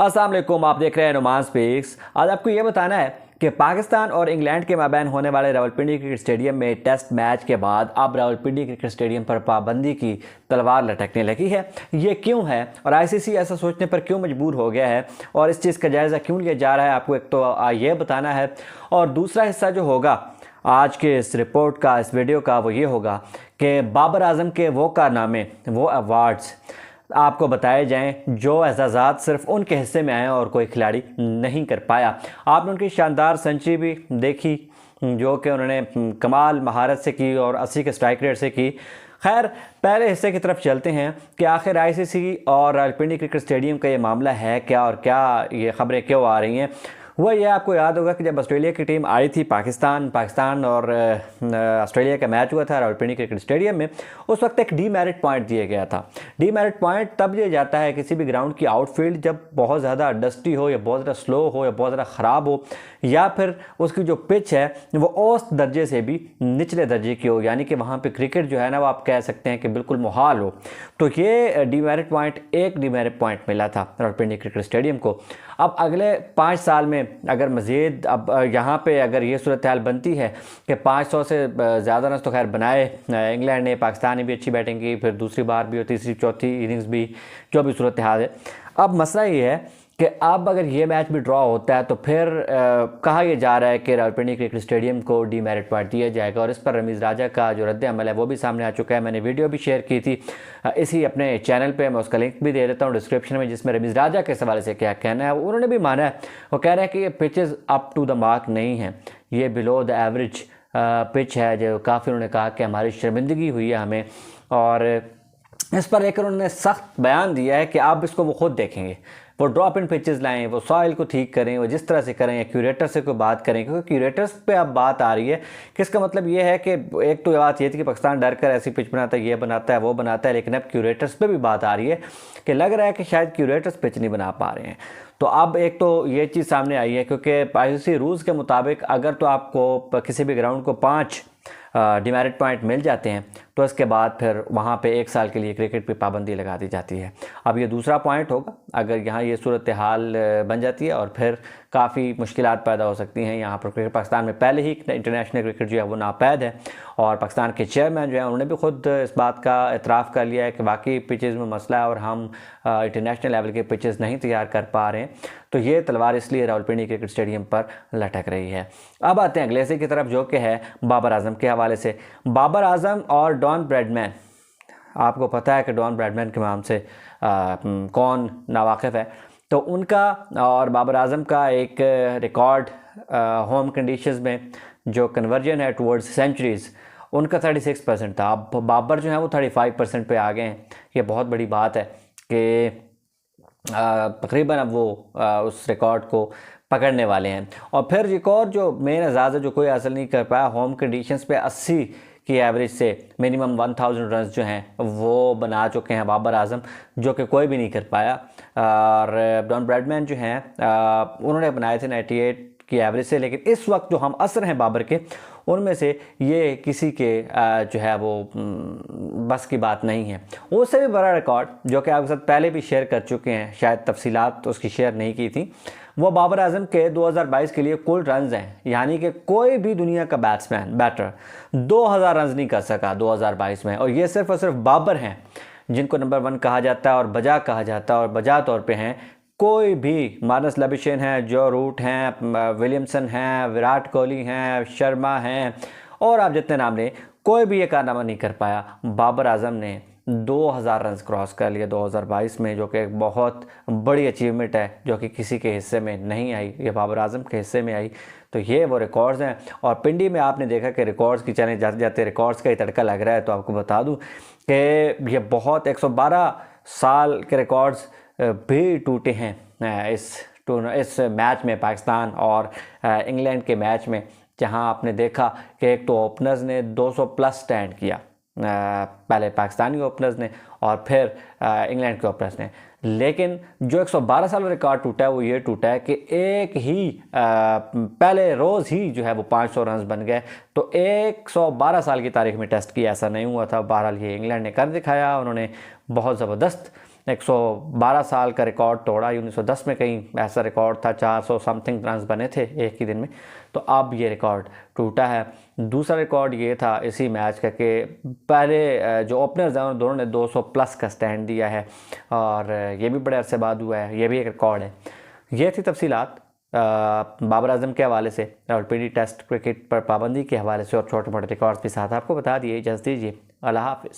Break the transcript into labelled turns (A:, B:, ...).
A: अस्सलाम वालेकुम, आप देख रहे हैं नुमान स्पीक्स। आज आपको ये बताना है कि पाकिस्तान और इंग्लैंड के माबैन होने वाले रावलपिंडी क्रिकेट स्टेडियम में टेस्ट मैच के बाद अब रावलपिंडी क्रिकेट स्टेडियम पर पाबंदी की तलवार लटकने लगी है। ये क्यों है और आईसीसी ऐसा सोचने पर क्यों मजबूर हो गया है और इस चीज़ का जायज़ा क्यों लिया जा रहा है, आपको एक तो ये बताना है। और दूसरा हिस्सा जो होगा आज के इस रिपोर्ट का, इस वीडियो का, वो ये होगा कि बाबर आजम के वो कारनामे, वो अवार्ड्स आपको बताए जाएं जो एजाज़ात सिर्फ उनके हिस्से में आए और कोई खिलाड़ी नहीं कर पाया। आपने उनकी शानदार सेंचुरी भी देखी जो कि उन्होंने कमाल महारत से की और 80 के स्ट्राइक रेट से की। खैर, पहले हिस्से की तरफ चलते हैं कि आखिर आईसीसी और रावलपिंडी क्रिकेट स्टेडियम का ये मामला है क्या और क्या ये ख़बरें क्यों आ रही हैं। हुआ ये, आपको याद होगा कि जब ऑस्ट्रेलिया की टीम आई थी पाकिस्तान और ऑस्ट्रेलिया का मैच हुआ था रावलपिंडी क्रिकेट स्टेडियम में, उस वक्त एक डीमेरिट पॉइंट दिया गया था। डीमेरिट पॉइंट तब दिया जाता है किसी भी ग्राउंड की आउटफील्ड जब बहुत ज़्यादा डस्टी हो या बहुत ज़्यादा स्लो हो या बहुत ज़्यादा ख़राब हो, या फिर उसकी जो पिच है वो औसत दर्जे से भी निचले दर्जे की हो, यानी कि वहाँ पर क्रिकेट जो है ना वो आप कह सकते हैं कि बिल्कुल मुहाल हो। तो ये डीमेरिट पॉइंट, एक डीमेरिट पॉइंट मिला था रावलपिंडी क्रिकेट स्टेडियम को। अब अगले 5 साल में अगर मज़ीद अब यहाँ पे अगर ये सूरत हाल बनती है कि 500 से ज़्यादा रन तो खैर बनाए इंग्लैंड ने, पाकिस्तान ने भी अच्छी बैटिंग की, फिर दूसरी बार भी और तीसरी चौथी इनिंग्स भी, जो भी सूरत हाल है। अब मसला ये है कि अब अगर ये मैच भी ड्रॉ होता है तो फिर कहा यह जा रहा है कि रावलपिंडी क्रिकेट स्टेडियम को डीमेरिट पॉइंट दिया जाएगा। और इस पर रमीज़ राजा का जो रद्द अमल है वो भी सामने आ चुका है। मैंने वीडियो भी शेयर की थी इसी अपने चैनल पे, मैं उसका लिंक भी दे देता हूँ डिस्क्रिप्शन में, जिसमें रमीज़ राजा के हवाले से क्या कहना है। उन्होंने भी माना है, वो कह रहे हैं कि ये pitches up to the mark नहीं है, ये बिलो द एवरेज पिच है, जो काफ़ी उन्होंने कहा कि हमारी शर्मिंदगी हुई है हमें। और इस पर लेकर उन्होंने सख्त बयान दिया है कि आप इसको वो खुद देखेंगे, वो ड्रॉप इन पिचेस लाएं, वो सॉइल को ठीक करें, वो जिस तरह से करें, या क्यूरेटर से कोई बात करें, क्योंकि क्यूरेटर्स पे अब बात आ रही है कि इसका मतलब ये है कि एक तो बात ये थी कि पाकिस्तान डर कर ऐसी पिच बनाता है, ये बनाता है, वो बनाता है, लेकिन अब क्यूरेटर्स पे भी बात आ रही है कि लग रहा है कि शायद क्यूरेटर्स पिच नहीं बना पा रहे हैं। तो अब एक तो ये चीज़ सामने आई है क्योंकि आईसीसी रूल्स के मुताबिक अगर तो आपको किसी भी ग्राउंड को 5 डीमेरिट पॉइंट मिल जाते हैं तो इसके बाद फिर वहाँ पे 1 साल के लिए क्रिकेट पे पाबंदी लगा दी जाती है। अब ये दूसरा पॉइंट होगा अगर यहाँ ये सूरत हाल बन जाती है, और फिर काफ़ी मुश्किलात पैदा हो सकती हैं यहाँ पर। क्रिकेट पाकिस्तान में पहले ही इंटरनेशनल क्रिकेट जो है वो नापैद है, और पाकिस्तान के चेयरमैन जो है उन्होंने भी खुद इस बात का एतराफ़ कर लिया है कि वाकई पिचेज़ में मसला है और हम इंटरनेशनल लेवल के पिचेज़ नहीं तैयार कर पा रहे हैं। तो ये तलवार इसलिए रावलपिंडी क्रिकेट स्टेडियम पर लटक रही है। अब आते हैं अगले से की तरफ, जो कि है बाबर आजम के हवाले से। बाबर आजम और डॉन ब्रैडमैन, आपको पता है कि डॉन ब्रैडमैन के नाम से कौन नावाकिफ़ है, तो उनका और बाबर आजम का एक रिकॉर्ड होम कंडीशंस में जो कन्वर्जन है टुवर्ड्स सेंचुरीज़, उनका 36% था। अब बाबर जो है वो 35% पे आ गए हैं। ये बहुत बड़ी बात है कि तकरीबन अब वो उस रिकॉर्ड को पकड़ने वाले हैं। और फिर एक और जो मेन एजाज़ है जो कोई हासिल नहीं कर पाया, होम कंडीशंस पे 80 की एवरेज से मिनिमम 1000 रन जो हैं वो बना चुके हैं बाबर आजम, जो कि कोई भी नहीं कर पाया। और डॉन ब्रैडमैन जो हैं उन्होंने बनाए थे 98 की एवरेज से, लेकिन इस वक्त जो हम असर हैं बाबर के, उनमें से ये किसी के जो है वो बस की बात नहीं है। उससे भी बड़ा रिकॉर्ड जो कि आपके साथ पहले भी शेयर कर चुके हैं, शायद तफसीलात उसकी शेयर नहीं की थी, वो बाबर आजम के 2022 के लिए कुल रन्स हैं, यानी कि कोई भी दुनिया का बैटर 2000 रन्स नहीं कर सका 2022 में। और ये सिर्फ और सिर्फ बाबर हैं जिनको नंबर 1 कहा जाता है और बजा कहा जाता है, और बजा तौर पे हैं। कोई भी, मार्नस लबिशन हैं, जो रूट हैं, विलियमसन हैं, विराट कोहली हैं, शर्मा हैं, और आप जितने नाम लें, कोई भी ये कारनामा नहीं कर पाया। बाबर आजम ने 2000 रन क्रॉस कर लिया 2022 में, जो कि एक बहुत बड़ी अचीवमेंट है जो कि किसी के हिस्से में नहीं आई, ये बाबर आजम के हिस्से में आई। तो ये वो रिकॉर्ड्स हैं। और पिंडी में आपने देखा कि रिकॉर्ड्स की चले जाते जाते रिकॉर्ड्स का ही तड़का लग रहा है। तो आपको बता दूं कि ये बहुत 112 साल के रिकॉर्ड्स भी टूटे हैं इस मैच में, पाकिस्तान और इंग्लैंड के मैच में, जहां आपने देखा कि एक तो ओपनर्स ने 200 प्लस स्टैंड किया, पहले पाकिस्तानी ओपनर्स ने और फिर इंग्लैंड के ओपनर्स ने। लेकिन जो 112 साल का रिकॉर्ड टूटा है वो ये टूटा है कि एक ही पहले रोज़ ही जो है वो 500 रन बन गए। तो 112 साल की तारीख में टेस्ट किया ऐसा नहीं हुआ था। बहरहाल ये इंग्लैंड ने कर दिखाया, उन्होंने बहुत ज़बरदस्त 112 साल का रिकॉर्ड तोड़ा। 1910 में कहीं ऐसा रिकॉर्ड था, 400 समथिंग रन बने थे एक ही दिन में, तो अब ये रिकॉर्ड टूटा है। दूसरा रिकॉर्ड ये था इसी मैच का कि पहले जो ओपनर्स हैं दोनों ने 200 प्लस का स्टैंड दिया है, और ये भी बड़े अरसे बाद हुआ है, ये भी एक रिकॉर्ड है। ये थी तफसीलात बाबर आजम के हवाले से, रावलपिंडी टेस्ट क्रिकेट पर पाबंदी के हवाले से, और छोटे मोटे रिकॉर्ड्स भी साथ आपको बता दिए। इजाज़त दीजिए, अल्लाह हाफ़िज़।